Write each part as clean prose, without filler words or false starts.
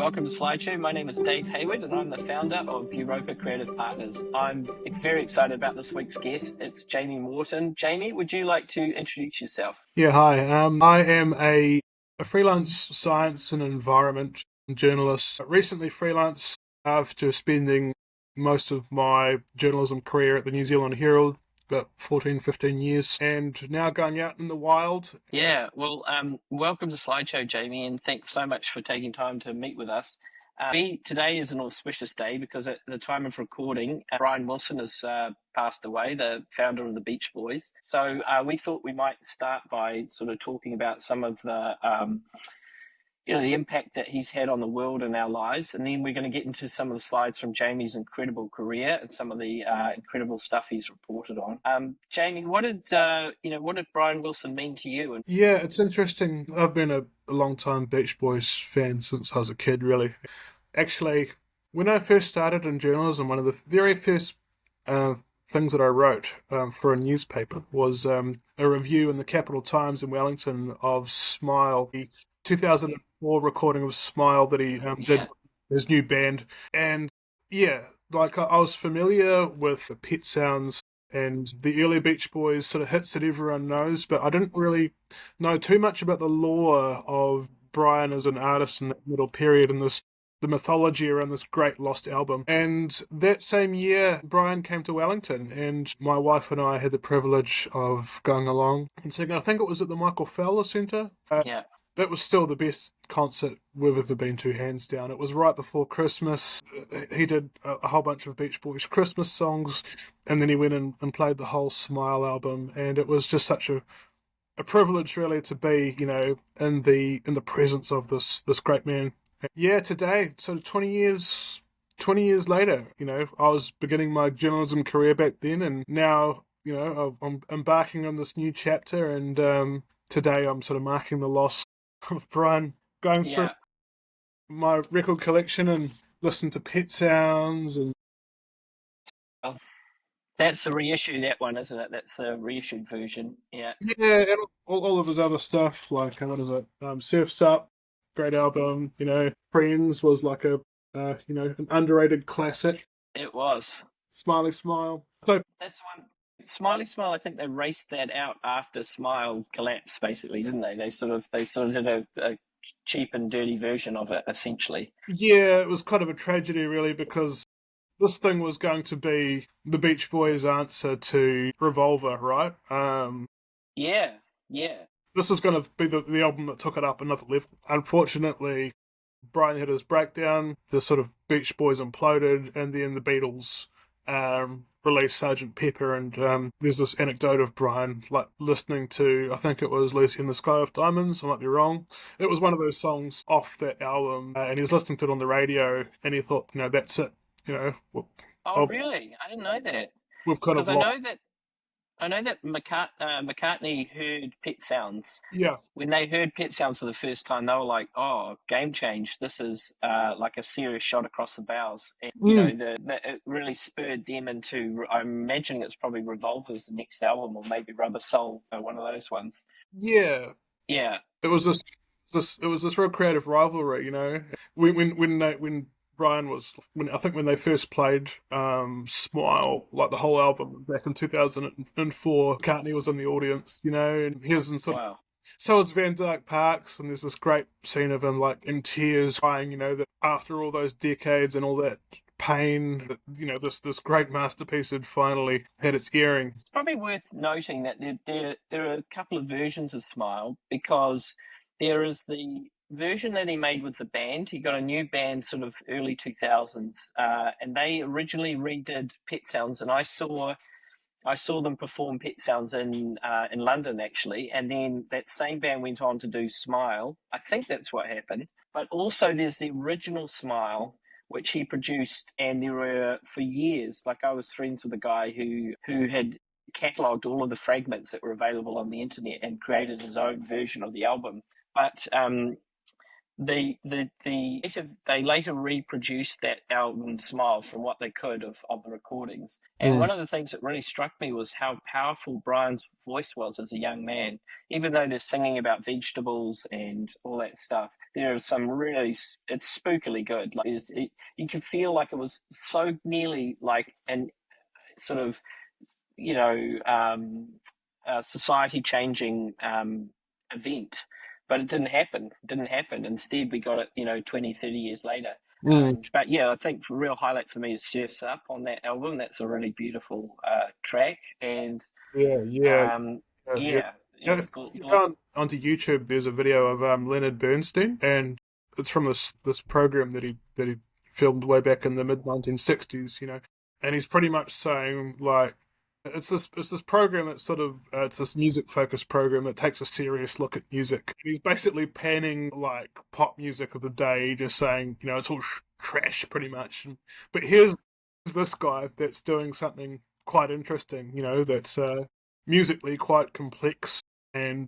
Welcome to Slideshow. My name is Dave Hayward and I'm the founder of Europa Creative Partners. I'm very excited about this week's guest. It's Jamie Morton. Jamie, would you like to introduce yourself? Yeah, hi. I am a freelance science and environment journalist. Recently freelanced after spending most of my journalism career at the New Zealand Herald, about 14, 15 years, and now going out in the wild. Yeah, well, welcome to Slideshow, Jamie, and thanks so much for taking time to meet with us. Today is an auspicious day because at the time of recording, Brian Wilson has passed away, the founder of the Beach Boys. So we thought we might start by sort of talking about some of the the impact that he's had on the world and our lives, and then we're going to get into some of the slides from Jamie's incredible career and some of the incredible stuff he's reported on. Jamie, what did Brian Wilson mean to you? Yeah, it's interesting. I've been a long time Beach Boys fan since I was a kid, really. Actually, when I first started in journalism, one of the very first things that I wrote for a newspaper was a review in the Capital Times in Wellington of Smile, the 2004 recording of Smile that he did with his new band. And yeah, like I was familiar with the Pet Sounds and the early Beach Boys sort of hits that everyone knows, but I didn't really know too much about the lore of Brian as an artist in that middle period and the mythology around this great lost album. And that same year, Brian came to Wellington, and my wife and I had the privilege of going along and seeing, I think it was at the Michael Fowler Centre. Yeah. That was still the best concert we've ever been to, hands down. It was right before Christmas. He did a whole bunch of Beach Boys Christmas songs, and then he went in and played the whole Smile album, and it was just such a privilege, really, to be, in the presence of this great man. Yeah, today, sort of 20 years later, I was beginning my journalism career back then, and now, I'm embarking on this new chapter, and today I'm sort of marking the loss of Brian, going through my record collection and listening to Pet Sounds. And that's the reissue, that one, isn't it? That's the reissued version. Yeah. Yeah, and all of his other stuff, like, what is it? Surf's Up, great album. Friends was like an underrated classic. It was. Smiley Smile. So That's one. Smiley Smile, I think they raced that out after Smile collapsed, basically, didn't they? They sort of did a cheap and dirty version of it, essentially. yeah, it was kind of a tragedy, really, because this thing was going to be the Beach Boys' answer to Revolver, right? Yeah. This was going to be the album that took it up another level. Unfortunately, Brian had his breakdown, the sort of Beach Boys imploded, and then the Beatles released Sergeant Pepper, and there's this anecdote of Brian like listening to, I think it was Lucy in the Sky with Diamonds, I might be wrong. It was one of those songs off that album, and he was listening to it on the radio, and he thought, that's it. Oh, really? I didn't know that. We've kind of Because lost. I know that McCartney heard Pet Sounds. Yeah. When they heard Pet Sounds for the first time, they were like, "Oh, game change! This is like a serious shot across the bows." And it really spurred them into. I'm imagining it's probably Revolver's the next album, or maybe Rubber Soul, one of those ones. Yeah. Yeah, It was this real creative rivalry, when Brian was, when they first played Smile, like the whole album back in 2004, McCartney was in the audience, and he was in sort of, wow. so was Van Dyke Parks, and there's this great scene of him like in tears crying, that after all those decades and all that pain, that, this great masterpiece had finally had its airing. It's probably worth noting that there are a couple of versions of Smile, because there is the version that he made with the band. He got a new band sort of early 2000s, and they originally redid Pet Sounds, and I saw them perform Pet Sounds in London, actually, and then that same band went on to do Smile. I think that's what happened. But also there's the original Smile, which he produced, and there were, for years, like I was friends with a guy who had catalogued all of the fragments that were available on the internet and created his own version of the album. But they later reproduced that album Smile from what they could of the recordings. And Mm. one of the things that really struck me was how powerful Brian's voice was as a young man. Even though they're singing about vegetables and all that stuff, there are some really, it's spookily good. Like you could feel like it was so nearly like an sort of, you know, society changing event. But it didn't happen. It didn't happen. Instead, we got it, 20, 30 years later. Mm. But yeah, I think the real highlight for me is Surf's Up on that album. That's a really beautiful track. And Yeah, yeah, um, yeah. yeah, You know, yeah, if you go onto YouTube, there's a video of Leonard Bernstein, and it's from this program that he filmed way back in the mid 1960s. And he's pretty much saying like it's this program that's sort of it's this music focused program that takes a serious look at music. He's basically panning like pop music of the day, just saying it's all trash pretty much. But here's this guy that's doing something quite interesting. That's musically quite complex, and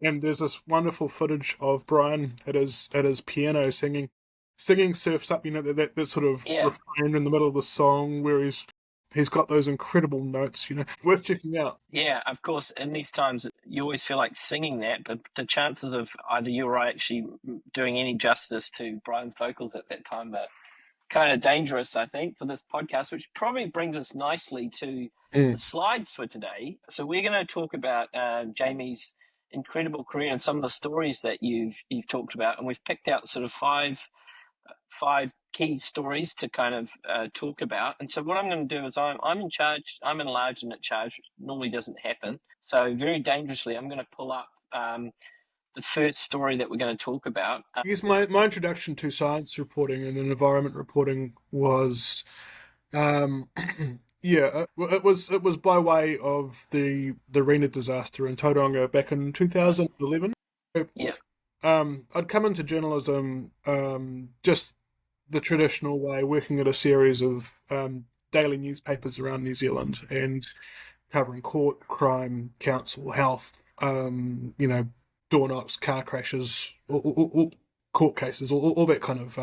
there's this wonderful footage of Brian at his piano singing Surf's Up. That sort of yeah, refrain in the middle of the song where he's got those incredible notes. Worth checking out. yeah. Of course, in these times, you always feel like singing that, but the chances of either you or I actually doing any justice to Brian's vocals at that time are kind of dangerous, I think, for this podcast, which probably brings us nicely to the Mm. slides for today. So we're going to talk about Jamie's incredible career and some of the stories that you've talked about, and we've picked out sort of five key stories to kind of talk about. And so what I'm going to do is I'm in charge. I'm enlarged and at charge, which normally doesn't happen. So very dangerously, I'm going to pull up the first story that we're going to talk about. I guess my introduction to science reporting and environment reporting was, um, yeah, it was by way of the Rena disaster in Tauranga back in 2011. Yeah, I'd come into journalism just the traditional way, working at a series of daily newspapers around New Zealand and covering court, crime, council, health, door knocks, car crashes, all court cases, all that kind of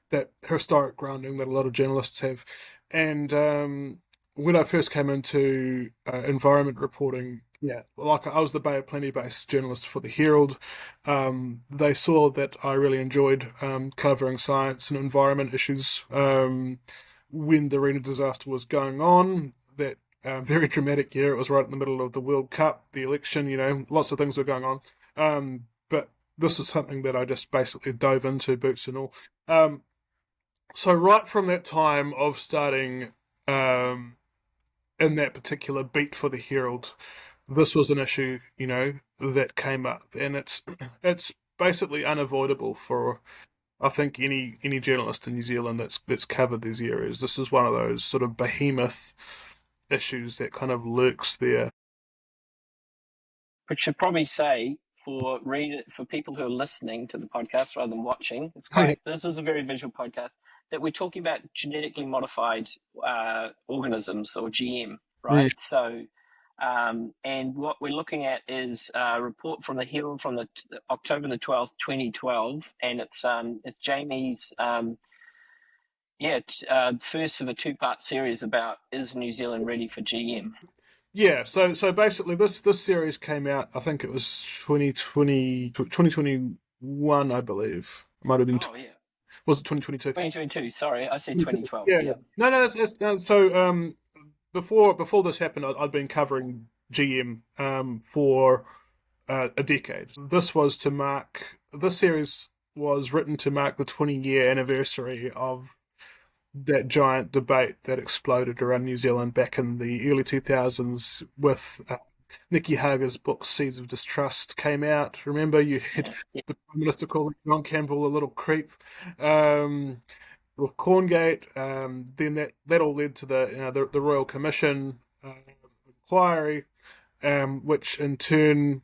that historic grounding that a lot of journalists have. And when I first came into environment reporting, yeah, like I was the Bay of Plenty based journalist for the Herald. They saw that I really enjoyed covering science and environment issues when the Rena disaster was going on. That very dramatic year. It was right in the middle of the World Cup, the election, lots of things were going on. But this was something that I just basically dove into, boots and all. So right from that time of starting in that particular beat for the Herald, this was an issue, that came up, and it's basically unavoidable for I think any journalist in New Zealand that's covered these areas. This is one of those sort of behemoth issues that kind of lurks there. which should probably say for people who are listening to the podcast rather than watching, Oh, yeah. this is a very visual podcast that we're talking about genetically modified organisms or GM, Mm. right? So, and what we're looking at is a report from the Herald from the October the 12th, 2012, and it's Jamie's first of a two-part series about is New Zealand ready for GM? Yeah, so basically this series came out, I think it was 2021, I believe. It might have been, Oh yeah, was it 2022? 2022. Sorry, I said 2012. Yeah. Yeah. No, so before this happened, I'd been covering GM for a decade. This series was written to mark the 20-year anniversary of that giant debate that exploded around New Zealand back in the early 2000s with Nicky Hager's book Seeds of Distrust came out. Remember, you had Yeah. the Prime Minister calling John Campbell a little creep. With Corngate, then that all led to the Royal Commission inquiry, which in turn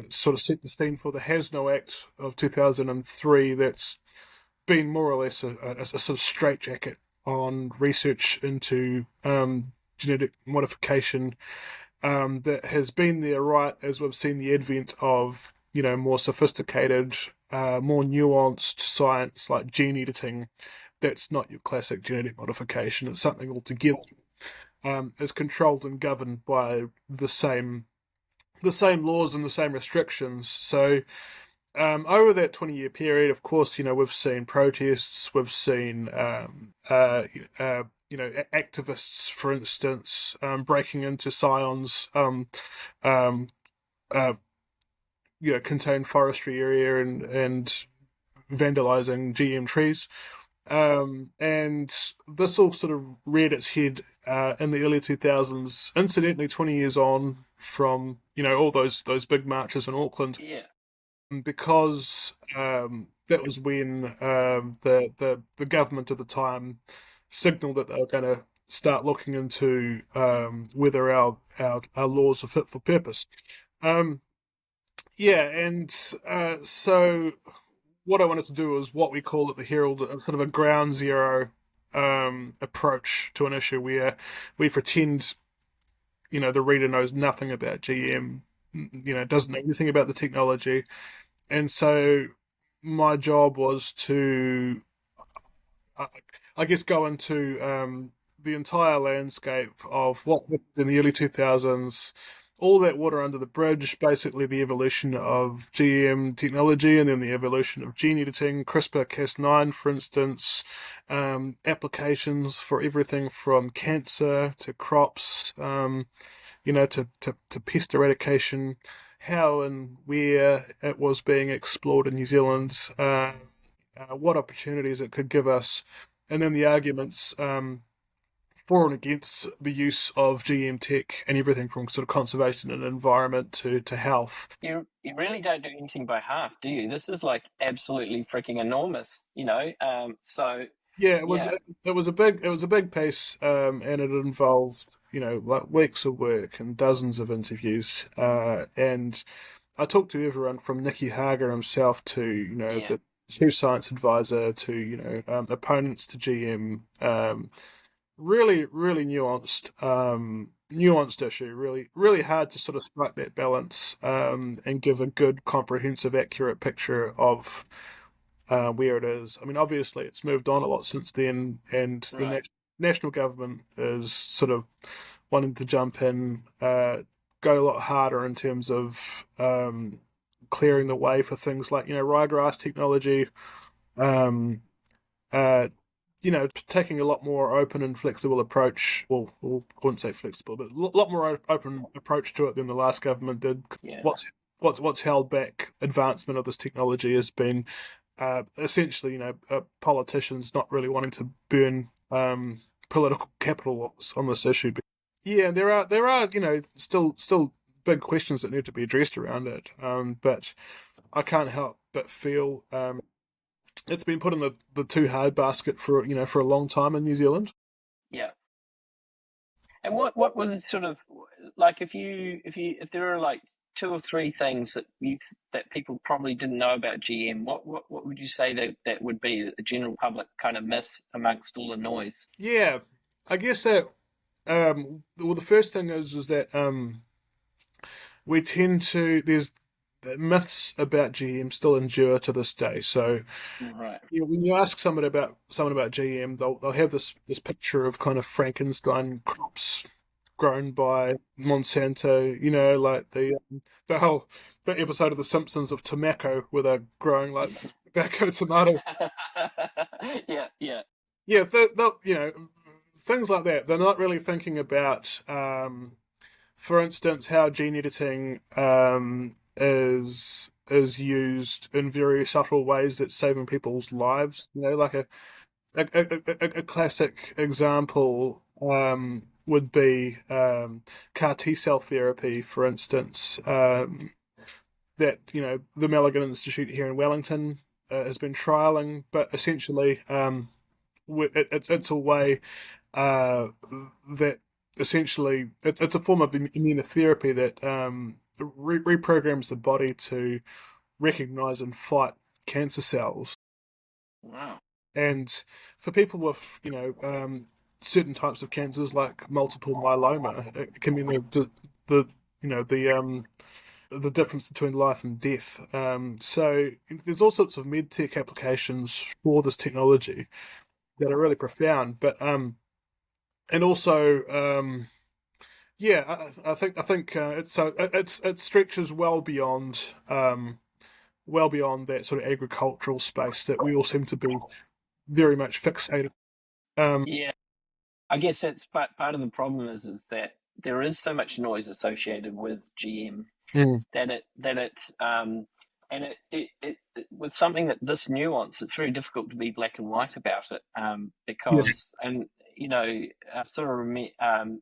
sort of set the scene for the Hasno Act of 2003. That's been more or less a sort of straitjacket on research into genetic modification that has been there right as we've seen the advent of more sophisticated, more nuanced science like gene editing. That's not your classic genetic modification. It's something altogether is controlled and governed by the same laws and the same restrictions. So over that 20-year period, of course, we've seen protests, we've seen activists, for instance, breaking into scions, uh, contained forestry area and vandalizing GM trees. And this all sort of reared its head in the early 2000s, incidentally 20 years on from, all those big marches in Auckland, Yeah. because that was when the government at the time signalled that they were going to start looking into whether our laws are fit for purpose. Um, yeah, and so what I wanted to do was what we call at the Herald sort of a ground zero approach to an issue where we pretend, the reader knows nothing about GM, doesn't know anything about the technology. And so my job was to, I guess, go into the entire landscape of what happened in the early 2000s, all that water under the bridge, basically the evolution of GM technology and then the evolution of gene editing, CRISPR-Cas9, for instance, applications for everything from cancer to crops, to pest eradication, how and where it was being explored in New Zealand, what opportunities it could give us, and then the arguments for and against the use of GM tech and everything from sort of conservation and environment to health. You really don't do anything by half, do you? This is like absolutely freaking enormous, So Yeah, yeah, it was a big piece, and it involved like weeks of work and dozens of interviews, and I talked to everyone from Nicky Hager himself to yeah, the chief science advisor to opponents to GM. Really, really nuanced issue. Really, really hard to sort of strike that balance and give a good, comprehensive, accurate picture of where it is. I mean, obviously, it's moved on a lot since then, and the right, national government is sort of wanting to jump in, go a lot harder in terms of clearing the way for things like ryegrass technology. Um, uh, taking a lot more open and flexible approach. Well, I wouldn't say flexible, but a lot more open approach to it than the last government did. yeah, What's held back advancement of this technology has been essentially, politicians not really wanting to burn political capital on this issue. But yeah, there are still big questions that need to be addressed around it. But I can't help but feel it's been put in the too hard basket for a long time in New Zealand. yeah. And what was sort of like if there are like two or three things that people probably didn't know about GM, what would you say that would be that the general public kind of miss amongst all the noise? Yeah, I guess that well, the first thing is that we tend to there's the myths about GM still endure to this day. So Right. when you ask someone about GM, they'll have this picture of kind of Frankenstein crops grown by Monsanto. Like the whole the episode of The Simpsons of tobacco, where they're growing like tobacco tomato. Yeah, yeah, Yeah, things like that. They're not really thinking about, for instance, how gene editing is used in very subtle ways that's saving people's lives. Like a classic example would be CAR T cell therapy, for instance. That the Milligan Institute here in Wellington has been trialing, but essentially it's a way that essentially it's a form of immunotherapy that reprograms the body to recognize and fight cancer cells. wow, And for people with certain types of cancers like multiple myeloma, it can mean the the difference between life and death. So there's all sorts of med tech applications for this technology that are really profound. But and also yeah, I think it stretches well beyond that sort of agricultural space that we all seem to be very much fixated. Um, Yeah, I guess that's part of the problem is that there is so much noise associated with GM mm, that it and with something that this nuance, it's very difficult to be black and white about it, yeah, because and you know I sort of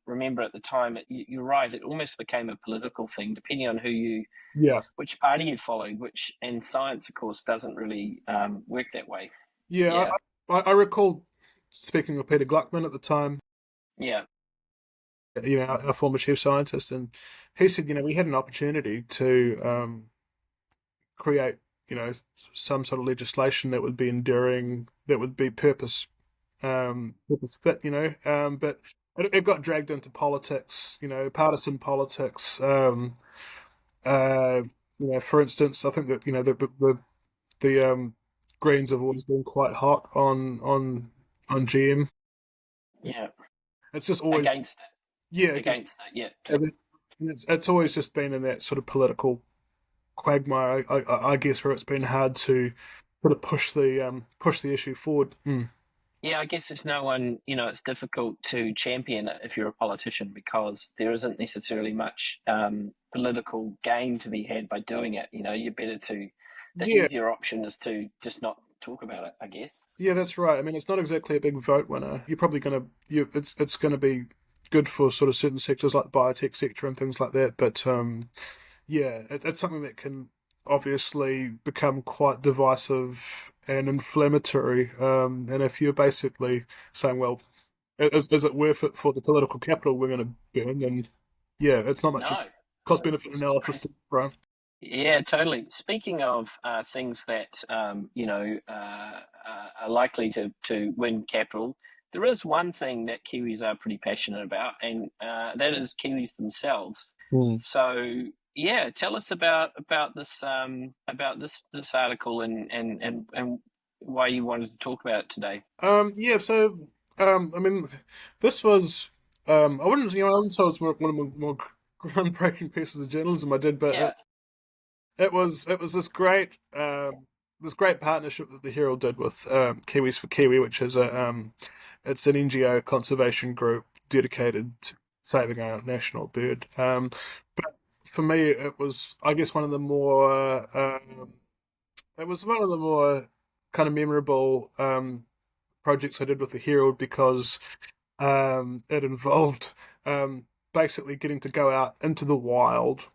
remember at the time you're right, it almost became a political thing depending on yeah, which party you followed, which and science of course doesn't really work that way. yeah. Yeah, I recall speaking with Peter Gluckman at the time, yeah, a former chief scientist, and he said, we had an opportunity to create, some sort of legislation that would be enduring, that would be purpose fit, but it got dragged into politics, partisan politics. Uh, for instance, I think that the Greens have always been quite hot on GM. yeah, It's just always, against yeah, it, against it, yeah. it's always just been in that sort of political quagmire, I guess, where it's been hard to sort of push the issue forward. Mm. Yeah, I guess there's no one, it's difficult to champion it if you're a politician because there isn't necessarily much political gain to be had by doing it. You're better the Yeah, easier option is to just not talk about it, I guess. yeah, that's right. I mean, it's not exactly a big vote winner. You're probably it's gonna be good for sort of certain sectors like the biotech sector and things like that. But yeah, it's something that can obviously become quite divisive and inflammatory. And if you're basically saying, well, is it worth it for the political capital we're going to burn? Then yeah, it's not much No, cost benefit this is analysis crazy. to run. Yeah, totally. Speaking of things that are likely to win capital, there is one thing that Kiwis are pretty passionate about, and that is Kiwis themselves. Hmm. So yeah, tell us about this article and why you wanted to talk about it today. Yeah, so I mean, this was I wouldn't say it was one of the more groundbreaking pieces of journalism I did, but Yeah, it was this great partnership that the Herald did with Kiwis for Kiwi, which is it's an NGO conservation group dedicated to saving our national bird. But for me, it was, I guess, it was one of the more kind of memorable projects I did with the Herald because it involved basically getting to go out into the wild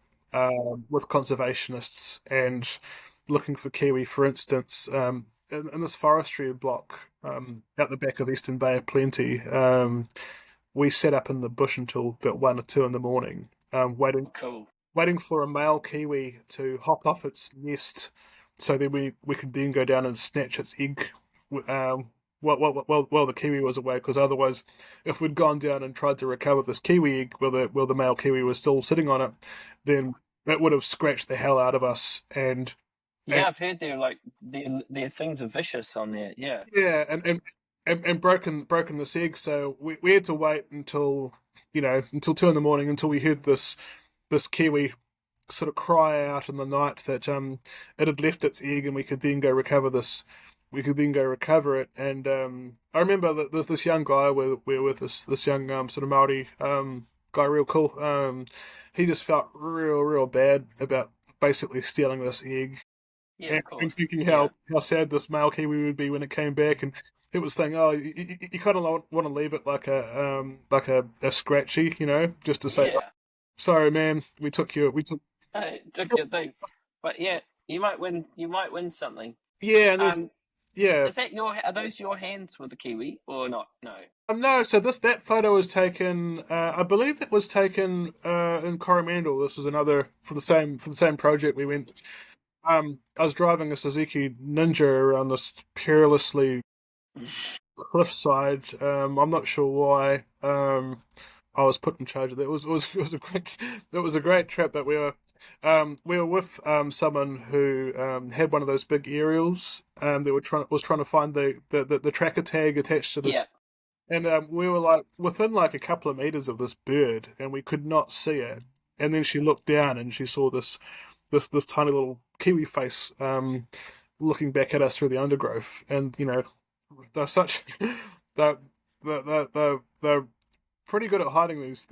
with conservationists and looking for kiwi, for instance, in this forestry block out the back of Eastern Bay of Plenty. We sat up in the bush until about 1 or 2 in the morning, cool. waiting for a male kiwi to hop off its nest, so then we could then go down and snatch its egg. While the kiwi was away, because otherwise, if we'd gone down and tried to recover this kiwi egg while the male kiwi was still sitting on it, then it would have scratched the hell out of us. And Yeah, I've heard their things are vicious on there. Yeah, yeah, and broken this egg. So we had to wait until 2 in the morning until we heard this kiwi sort of cry out in the night that it had left its egg, and we could then go recover this. We could then go recover it. And I remember that there's this young guy we're with, this young sort of Maori guy, real cool. He just felt real bad about basically stealing this egg, yeah, of and course. thinking Yeah, how sad this male kiwi would be when it came back. And it was saying, oh, you kind of want to leave it like a scratchy, just to say, yeah. sorry, man, we took. Took your thing, but yeah, you might win. You might win something. Yeah, and there's Um, yeah. is that are those your hands with the kiwi or not? No. No, so that photo was taken. I believe it was taken in Coromandel. This was another for the same project. We went. I was driving a Suzuki Ninja around this perilously cliffside. I'm not sure why. I was put in charge of that. It was a great trip, but we were with someone who had one of those big aerials. They was trying to find the tracker tag attached to Yeah, this, and we were like within like a couple of meters of this bird, and we could not see it. And then she looked down and she saw this tiny little kiwi face looking back at us through the undergrowth, and they're such they're pretty good at hiding these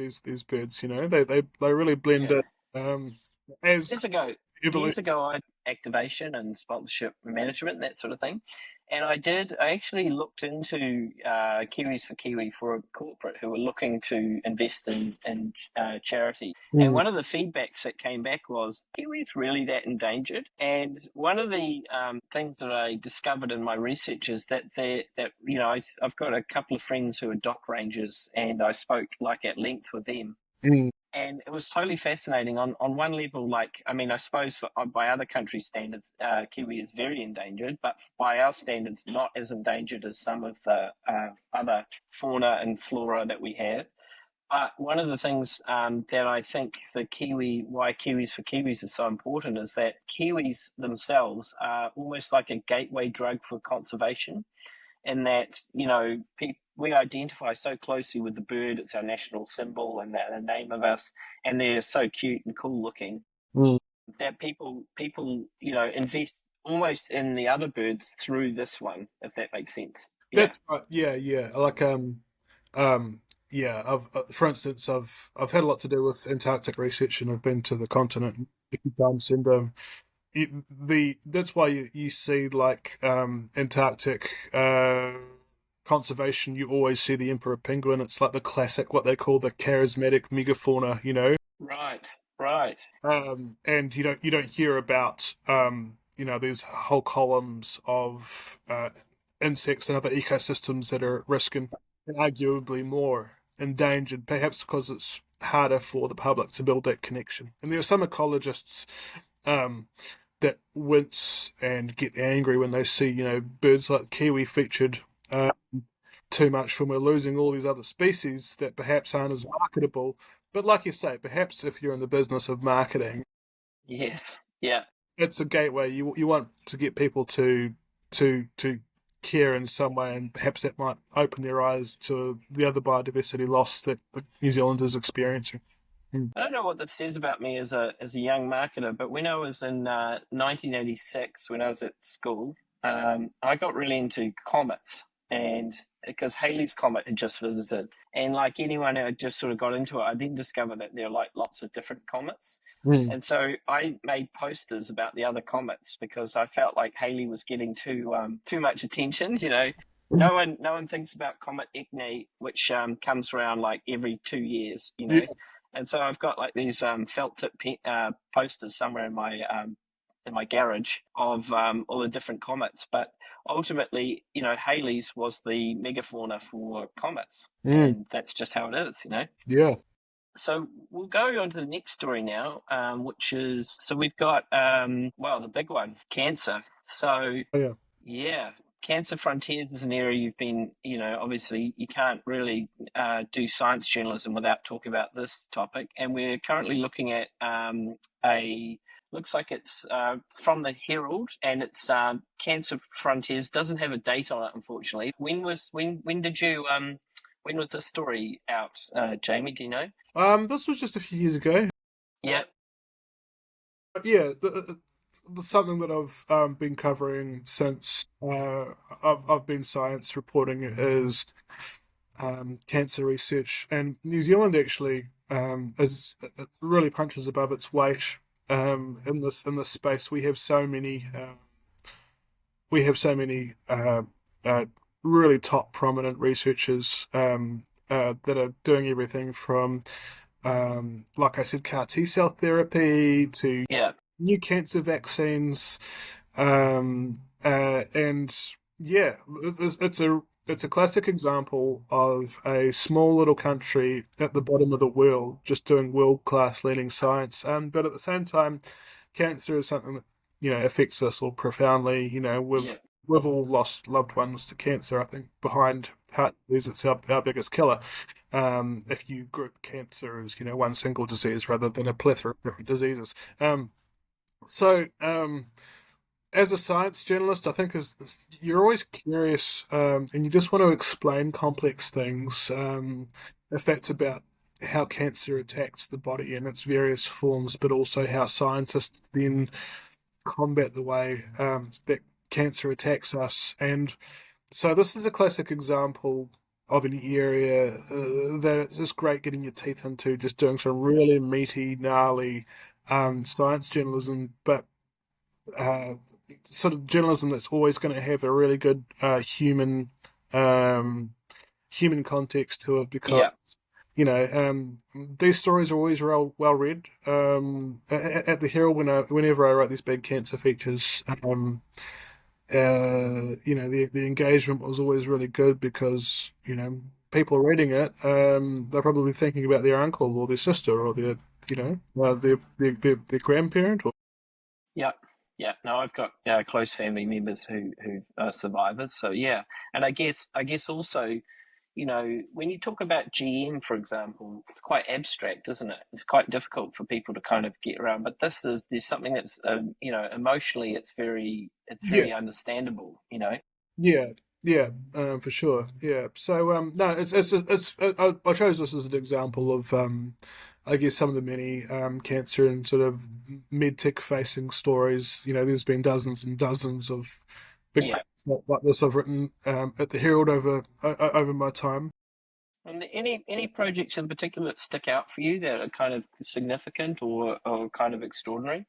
birds. They really blend yeah. in. Um, as Years ago, evolution. years ago, I had activation and sponsorship management, that sort of thing. And I actually looked into Kiwis for Kiwi for a corporate who were looking to invest in charity. And Mm, one of the feedbacks that came back was Kiwis really that endangered. And one of the things that I discovered in my research is I've got a couple of friends who are dock rangers, and I spoke like at length with them, mm, and it was totally fascinating. On one level, like, I mean, I suppose by other countries' standards, kiwi is very endangered, but by our standards, not as endangered as some of the other fauna and flora that we have. But one of the things that I think why Kiwis for Kiwis is so important is that Kiwis themselves are almost like a gateway drug for conservation, in that we identify so closely with the bird. It's our national symbol and the name of us, and they're so cute and cool looking mm. that people invest almost in the other birds through this one, if that makes sense. Yeah. That's right. Yeah, yeah. Like um, yeah. For instance, I've had a lot to do with Antarctic research, and I've been to the continent a few times, and that's why you see like Antarctic conservation. You always see the emperor penguin. It's like the classic, what they call the charismatic megafauna. Right. Right. And you don't hear about these whole columns of insects and other ecosystems that are at risk and arguably more endangered, perhaps because it's harder for the public to build that connection. And there are some ecologists um, that wince and get angry when they see birds like kiwi featured too much, when we're losing all these other species that perhaps aren't as marketable. But like you say, perhaps if you're in the business of marketing, Yes. Yeah. it's a gateway. You want to get people to care in some way, and perhaps that might open their eyes to the other biodiversity loss that New Zealand is experiencing. Mm. I don't know what that says about me as a young marketer, but when I was in 1986, when I was at school, I got really into comets, and because Halley's Comet had just visited, and like anyone who had just sort of got into it, I then discovered that there are like lots of different comets. Mm. And so I made posters about the other comets because I felt like Halley was getting too much attention. No one thinks about Comet Ecne, which comes around like every 2 years. Yeah. And so I've got like these felt tip posters somewhere in my garage of all the different comets. But ultimately, Halley's was the megafauna for comets, Mm. and that's just how it is. Yeah. So we'll go on to the next story now, which is, so we've got, the big one, cancer. So, Oh, yeah. yeah, Cancer Frontiers is an area you've been, obviously you can't really do science journalism without talking about this topic. And we're currently looking at looks like it's from the Herald, and it's Cancer Frontiers. Doesn't have a date on it, unfortunately. When was this story out, Jamie? Do you know? This was just a few years ago. Yeah. But yeah, something that I've been covering since I've been science reporting is cancer research, and New Zealand actually is it really punches above its weight in this space. We have so many really top prominent researchers that are doing everything from like I said, CAR T cell therapy to Yeah. new cancer vaccines, and yeah, it's a classic example of a small little country at the bottom of the world just doing world class leading science. But at the same time, cancer is something that affects us all profoundly. We've Yeah. we've all lost loved ones to cancer. I think behind heart disease, it's our biggest killer. If you group cancer as, one single disease rather than a plethora of different diseases. So, as a science journalist, I think you're always curious, and you just want to explain complex things. If that's about how cancer attacks the body in its various forms, but also how scientists then combat the way that cancer attacks us. And so this is a classic example of an area that it's just great getting your teeth into, just doing some really meaty, gnarly science journalism, but uh, sort of journalism that's always going to have a really good um, human context to it because Yeah, these stories are always well read. At the Herald, whenever I write these big cancer features, the engagement was always really good because people reading it, they're probably thinking about their uncle or their sister or their grandparent. Or yeah, yeah. No, I've got close family members who are survivors. So yeah, and I guess also, when you talk about GM, for example, it's quite abstract, isn't it? It's quite difficult for people to kind of get around. But there's something that's emotionally it's very yeah, understandable. yeah, yeah, for sure. Yeah. So no, I chose this as an example of I guess some of the many cancer and sort of medtech facing stories. There's been dozens and dozens of big Yeah. papers like this I've written at the Herald over my time. And any projects in particular that stick out for you that are kind of significant or kind of extraordinary?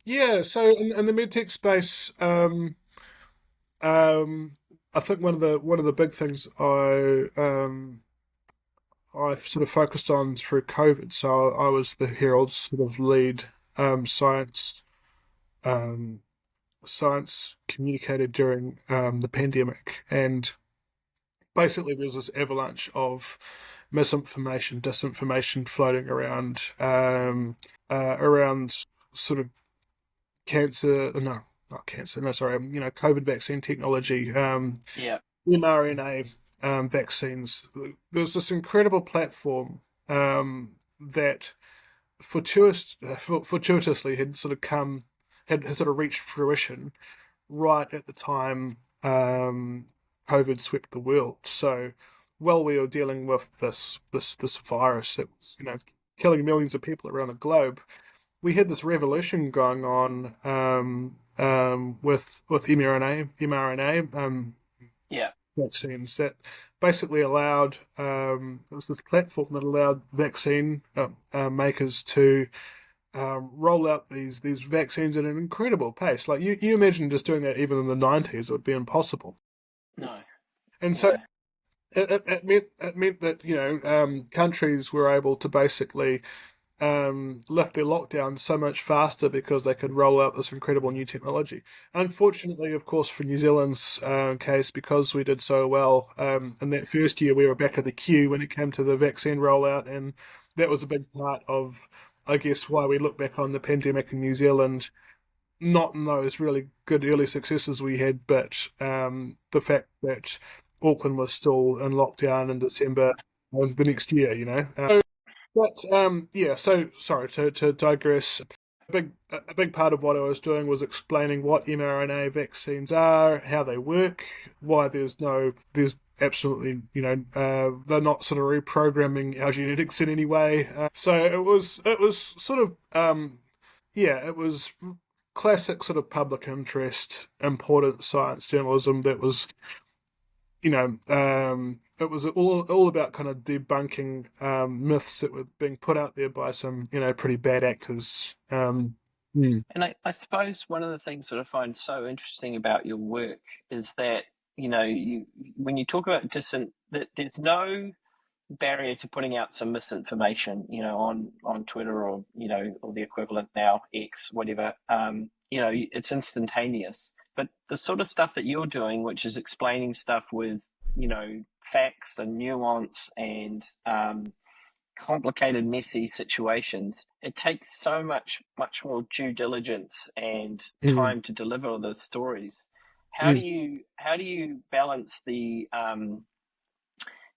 Yeah. So in the medtech space, um, I think one of the big things I sort of focused on through COVID. So I was the Herald's sort of lead um, science um, science communicator during the pandemic, and basically there's this avalanche of misinformation, disinformation floating around sort of cancer. No, not cancer. No, sorry. COVID vaccine technology. Yeah. mRNA vaccines. There's this incredible platform that fortuitously had sort of reached fruition right at the time COVID swept the world. So while we were dealing with this virus that was killing millions of people around the globe, we had this revolution going on with mRNA Yeah. vaccines that basically allowed it was this platform that allowed vaccine makers to roll out these vaccines at an incredible pace. Like you imagine just doing that even in the 90s, it would be impossible. No. And so No. it meant that countries were able to basically lift their lockdown so much faster because they could roll out this incredible new technology. Unfortunately, of course, for New Zealand's case, because we did so well in that first year, we were back at the queue when it came to the vaccine rollout, and that was a big part of, I guess, why we look back on the pandemic in New Zealand. Not in those really good early successes we had, but the fact that Auckland was still in lockdown in December the next year, but yeah, so sorry to digress. A big part of what I was doing was explaining what mRNA vaccines are, how they work, why there's absolutely they're not sort of reprogramming our genetics in any way. So it was sort of yeah, it was classic sort of public interest, important science journalism that was it was all about kind of debunking myths that were being put out there by some, pretty bad actors. Mm. And I suppose one of the things that I find so interesting about your work is that, you when you talk about that there's no barrier to putting out some misinformation, on Twitter or, or the equivalent now, X, whatever. It's instantaneous. But the sort of stuff that you're doing, which is explaining stuff with, facts and nuance and complicated, messy situations, it takes so much more due diligence and Mm. time to deliver the stories. How do Mm. you balance the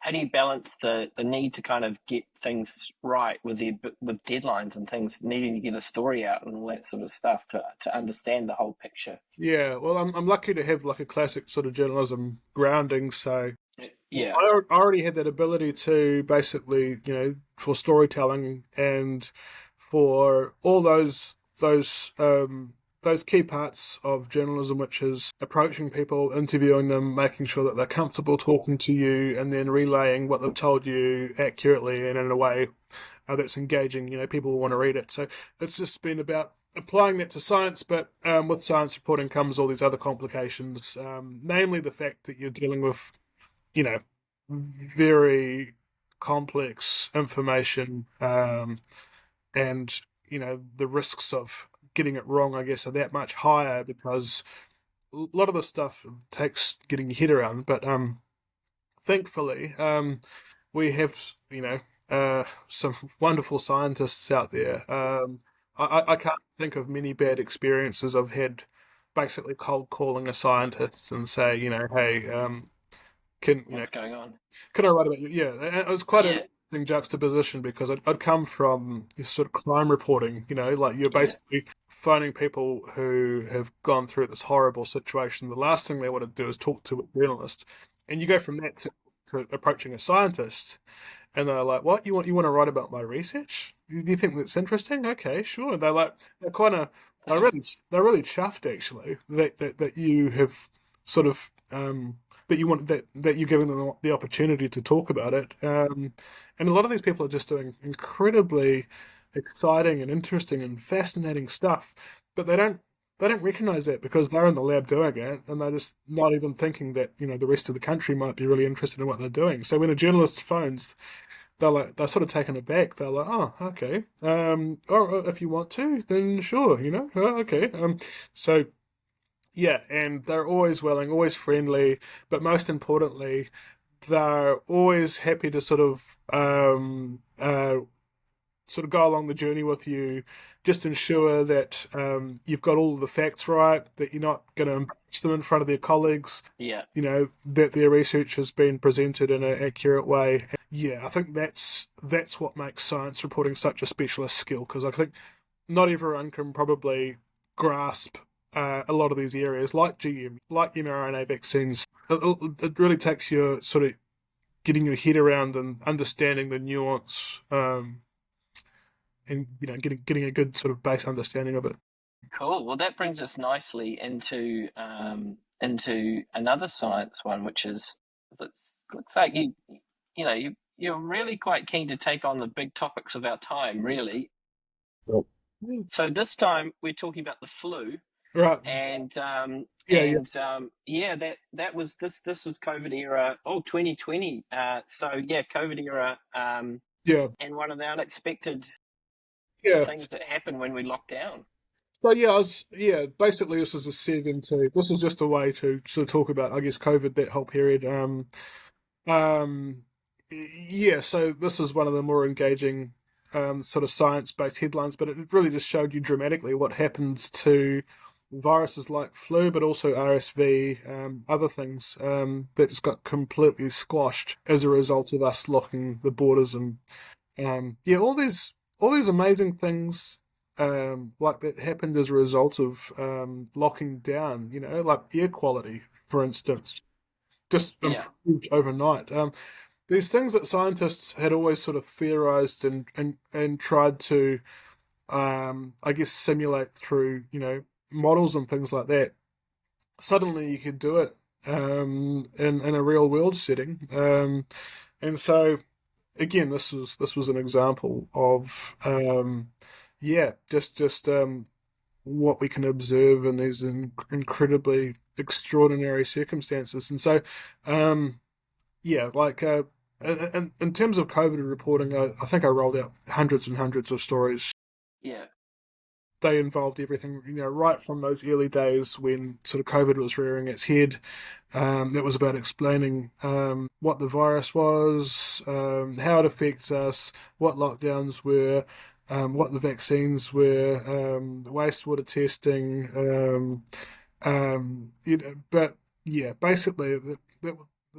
how do you balance the need to kind of get things right with with deadlines and things, needing to get a story out and all that sort of stuff to understand the whole picture? Yeah, well, I'm lucky to have like a classic sort of journalism grounding, so Yeah, I already had that ability to basically, for storytelling and for all those key parts of journalism, which is approaching people, interviewing them, making sure that they're comfortable talking to you, and then relaying what they've told you accurately and in a way that's engaging. People will want to read it. So it's just been about applying that to science, but with science reporting comes all these other complications, namely the fact that you're dealing with, you know, very complex information, and the risks of getting it wrong, I guess, are that much higher because a lot of the stuff takes getting your head around. But thankfully, we have some wonderful scientists out there. I can't think of many bad experiences I've had. Basically, cold calling a scientist and say, hey, can what's going on? can I write about you? Yeah, and it was quite an Yeah, interesting juxtaposition because I'd come from this sort of crime reporting, like you're yeah, basically phoning people who have gone through this horrible situation. The last thing they want to do is talk to a journalist, and you go from that to approaching a scientist, and they're like, "What you want to write about my research? Do you think that's interesting? Okay, sure." They're kind of they're really chuffed actually that you have sort of that you want that you're giving them the opportunity to talk about it. And a lot of these people are just doing incredibly exciting and interesting and fascinating stuff, but they don't recognize that because they're in the lab doing it, and they're just not even thinking that the rest of the country might be really interested in what they're doing. So when a journalist phones, they're sort of taken aback. They're like, "Oh, okay. Or if you want to, then sure. Oh, okay." So yeah, and they're always willing, always friendly, but most importantly, they're always happy to sort of go along the journey with you, just ensure that you've got all the facts right, that you're not going to embarrass them in front of their colleagues, yeah. that their research has been presented in an accurate way. Yeah, I think that's what makes science reporting such a specialist skill, because I think not everyone can probably grasp a lot of these areas, like GM, like mRNA vaccines. It really takes your sort of getting your head around and understanding the nuance, and getting a good sort of base understanding of it. Cool. Well, that brings us nicely into another science one, which is that looks like you're really quite keen to take on the big topics of our time, really. Yep. So this time we're talking about the flu, Right. Yeah. Yeah. yeah, that was this was COVID era. Oh, 2020. So yeah, COVID era. Yeah. And one of the unexpected Yeah. things that happened when we locked down. So yeah, basically this was a seg into this was just a way to sort of talk about, I guess, COVID, that whole period. Um, yeah, so this is one of the more engaging sort of science-based headlines, but it really just showed you dramatically what happens to viruses like flu, but also RSV, other things that just got completely squashed as a result of us locking the borders, and yeah, all these amazing things like that happened as a result of locking down. Like air quality, for instance, just Yeah, improved overnight. These things that scientists had always sort of theorized and tried to, I guess, simulate through, models and things like that. Suddenly you could do it in a real world setting. And so again, this was an example of yeah, just what we can observe in these incredibly extraordinary circumstances. And so yeah, like in terms of COVID reporting, I think I rolled out hundreds and hundreds of stories. yeah, They involved everything, right from those early days when sort of COVID was rearing its head. That was about explaining what the virus was, how it affects us, what lockdowns were, what the vaccines were, wastewater testing, but yeah, basically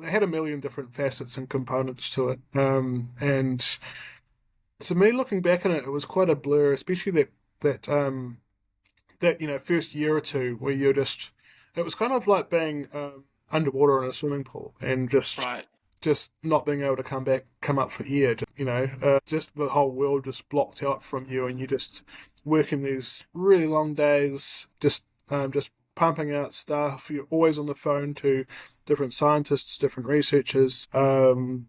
it had a million different facets and components to it. And to me, looking back on it, it was quite a blur, especially that first year or two where you're just it was kind of like being underwater in a swimming pool and Right. just not being able to come up for air. Just the whole world just blocked out from you, and you just working these really long days, just pumping out stuff. You're always on the phone to different scientists, different researchers, and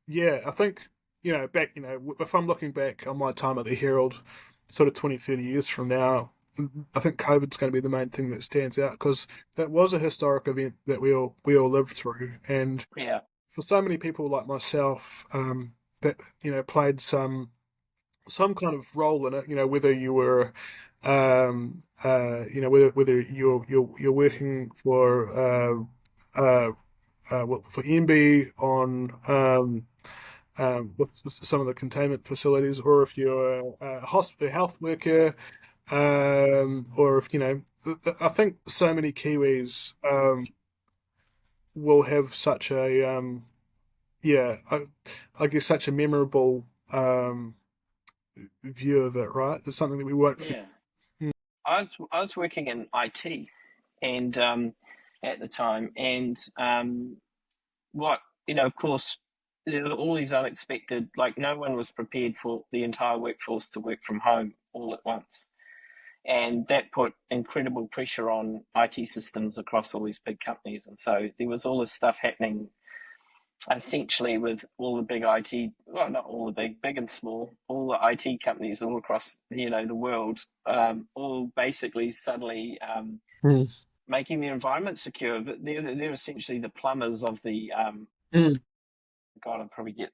yeah, I think if I'm looking back on my time at the Herald, sort of 20, 30 years from now, I think COVID's going to be the main thing that stands out because that was a historic event that we all lived through, and Yeah. for so many people like myself, that played some kind of role in it. Whether you were, whether you're working for MB on with some of the containment facilities, or if you're a hospital health worker, or if I think so many Kiwis will have such a yeah, I guess such a memorable view of it, right? It's something that we won't forget. Yeah. I was working in IT, and at the time, and what of course, there were all these unexpected. Like, no one was prepared for the entire workforce to work from home all at once, and that put incredible pressure on IT systems across all these big companies. And so there was all this stuff happening essentially with all the big IT, well, not all the big and small, all the IT companies all across the world, all basically suddenly Mm. making their environment secure. But they're essentially the plumbers of the Mm. God, I'll probably get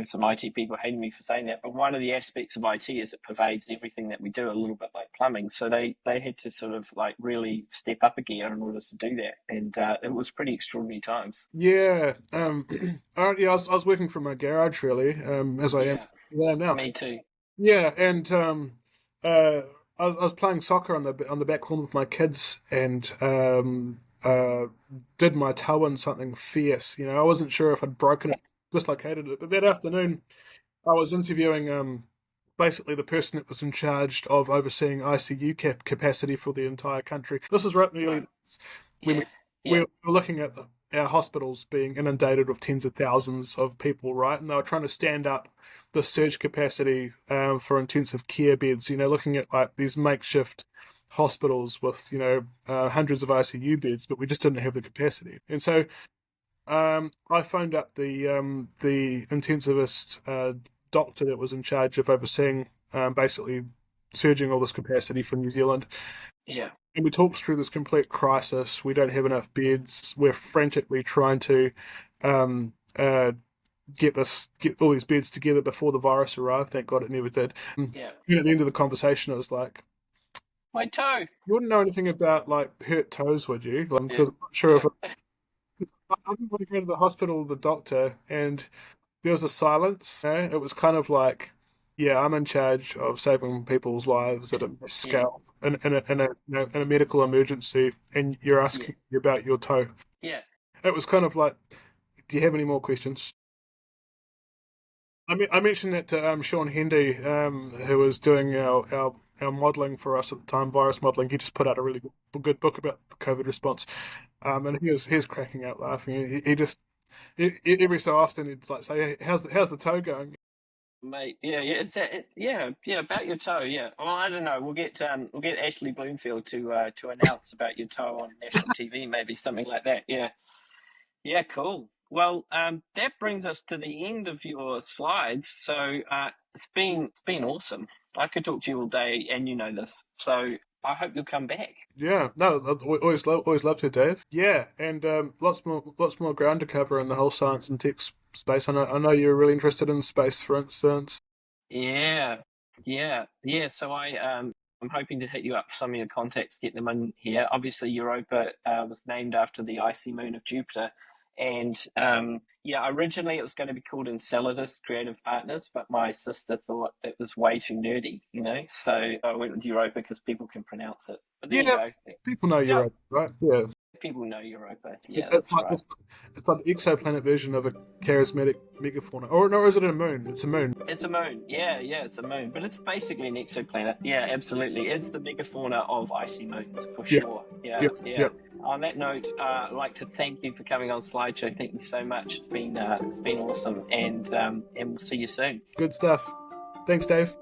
some IT people hating me for saying that, but one of the aspects of IT is it pervades everything that we do, a little bit like plumbing. So they had to sort of like really step up a gear in order to do that, and it was pretty extraordinary times. Yeah, yeah, I was working from my garage really, as Yeah, I am now. me too. Yeah, and uh, I was playing soccer on the back lawn with my kids, and did my toe in something fierce. I wasn't sure if I'd broken it, dislocated it, but that afternoon I was interviewing basically the person that was in charge of overseeing ICU capacity for the entire country. This is right in the early Right. days when Yeah. we Yeah. were looking at our hospitals being inundated with tens of thousands of people, right? And they were trying to stand up the surge capacity for intensive care beds. Looking at like these makeshift hospitals with hundreds of ICU beds, but we just didn't have the capacity. And so I phoned up the intensivist doctor that was in charge of overseeing basically surging all this capacity for New Zealand. Yeah. And we talked through this complete crisis. We don't have enough beds. We're frantically trying to um, uh, get all these beds together before the virus arrived. Thank God it never did. Yeah. At the end of the conversation, it was like, My toe. you wouldn't know anything about like hurt toes, would you? Like, Yeah. because I'm not sure Yeah. if I didn't want to go to the hospital, the doctor, and there was a silence. It was kind of like, yeah, I'm in charge of saving people's lives at a mass Yeah. scale in a medical emergency, and you're Yeah. asking me about your toe. Yeah. It was kind of like, do you have any more questions? I mentioned that to Sean Hendy, who was doing our modelling for us at the time, virus modelling. He just put out a really good book about the COVID response, and he was cracking out laughing. He just every so often he'd like say, hey, how's the toe going? Mate, yeah, yeah, yeah, about your toe, yeah. Well, I don't know. We'll get Ashley Bloomfield to announce about your toe on national TV, maybe something like that. Yeah, yeah, cool. Well, that brings us to the end of your slides. So it's been awesome. I could talk to you all day, and you know this. So I hope you'll come back. Yeah, no, always loved her, Dave. Yeah, and lots more ground to cover in the whole science and tech space. I know you're really interested in space, for instance. Yeah, yeah, yeah. So I'm hoping to hit you up for some of your contacts, get them in here. Obviously, Europa was named after the icy moon of Jupiter, and yeah, originally it was going to be called Enceladus Creative Partners, but my sister thought it was way too nerdy, so I went with Europa because people can pronounce it. But there you Yeah, go. people know Yeah, you're right. Yeah. people know Europa. Yeah, It's, that's it's like right. it's like the exoplanet version of a charismatic megafauna. Or no, is it a moon? It's a moon. It's a moon. Yeah, it's a moon. But it's basically an exoplanet. Yeah, absolutely. It's the megafauna of icy moons, for Yeah, sure. Yeah, yeah, yeah. yeah. On that note, I'd like to thank you for coming on Slideshow. Thank you so much. It's been awesome. And we'll see you soon. Good stuff. Thanks, Dave.